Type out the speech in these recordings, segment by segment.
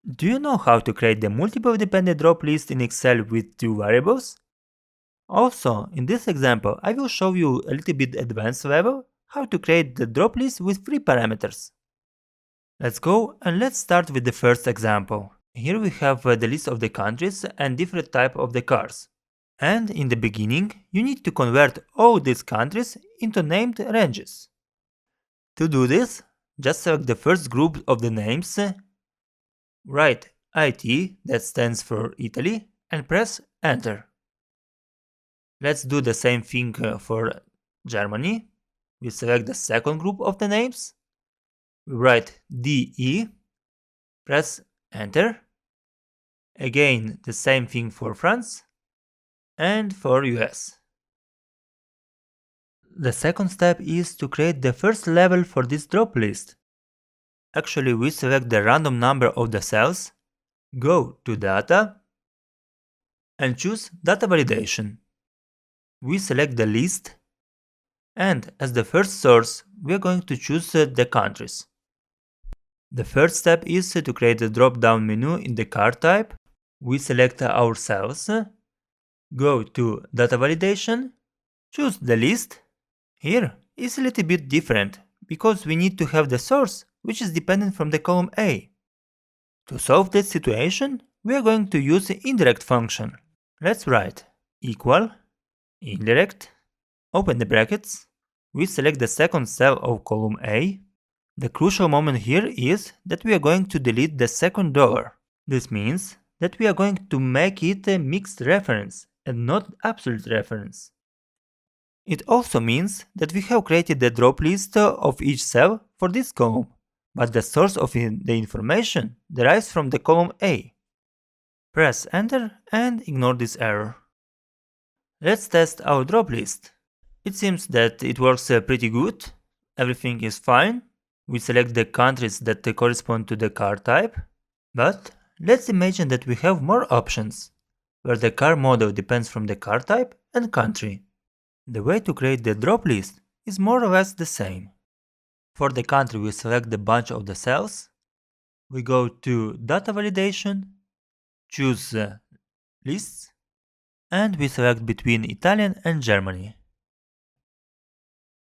Do you know how to create the multiple dependent drop list in Excel with two variables? Also, in this example, I will show you a little bit advanced level how to create the drop list with three parameters. Let's go and let's start with the first example. Here we have the list of the countries and different type of the cars. And in the beginning, you need to convert all these countries into named ranges. To do this, just select the first group of the names, write IT, that stands for Italy, and press Enter. Let's do the same thing for Germany. We select the second group of the names, we write DE, press Enter. Again, the same thing for France and for US. The second step is to create the first level for this drop list. Actually, we select the random number of the cells, go to Data, and choose Data Validation. We select the list, and as the first source, we are going to choose the countries. The first step is to create a drop-down menu in the car type. We select our cells, go to Data Validation, choose the list. Here is a little bit different, because we need to have the source which is dependent from the column A. To solve this situation, we are going to use the indirect function. Let's write equal indirect, open the brackets, we select the second cell of column A. The crucial moment here is that we are going to delete the second dollar. This means that we are going to make it a mixed reference and not absolute reference. It also means that we have created the drop list of each cell for this column, but the source of the information derives from the column A. Press Enter and ignore this error. Let's test our drop list. It seems that it works pretty good. Everything is fine. We select the countries that correspond to the car type. But let's imagine that we have more options, where the car model depends from the car type and country. The way to create the drop list is more or less the same. For the country, we select the bunch of the cells. We go to Data Validation, choose Lists, and we select between Italian and Germany.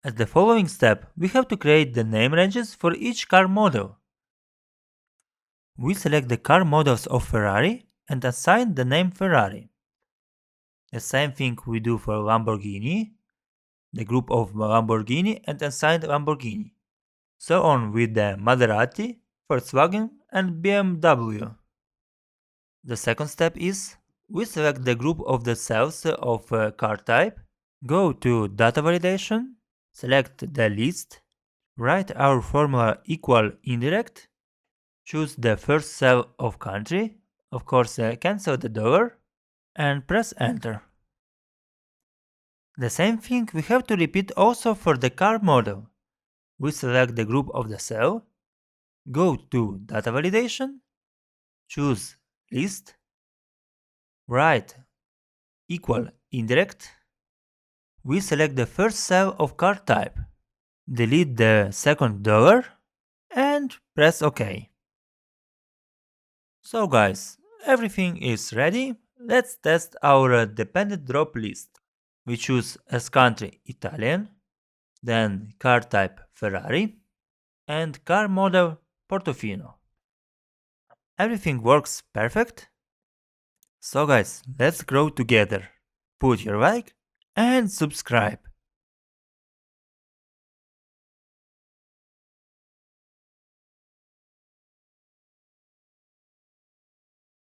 As the following step, we have to create the name ranges for each car model. We select the car models of Ferrari and assign the name Ferrari. The same thing we do for Lamborghini, the group of Lamborghini, and assign Lamborghini. So on with the Maserati, Volkswagen, and BMW. The second step is we select the group of the cells of car type, go to Data Validation, select the list, write our formula equal indirect, choose the first cell of country, of course cancel the dollar, and press Enter. The same thing we have to repeat also for the car model. We select the group of the cell, go to Data Validation, choose List, write equal indirect, we select the first cell of car type, delete the second dollar, and press OK. So guys, everything is ready. Let's test our dependent drop list. We choose as country Italian, then car type Ferrari, and car model Portofino. Everything works perfect. So guys, let's grow together. Put your like and subscribe.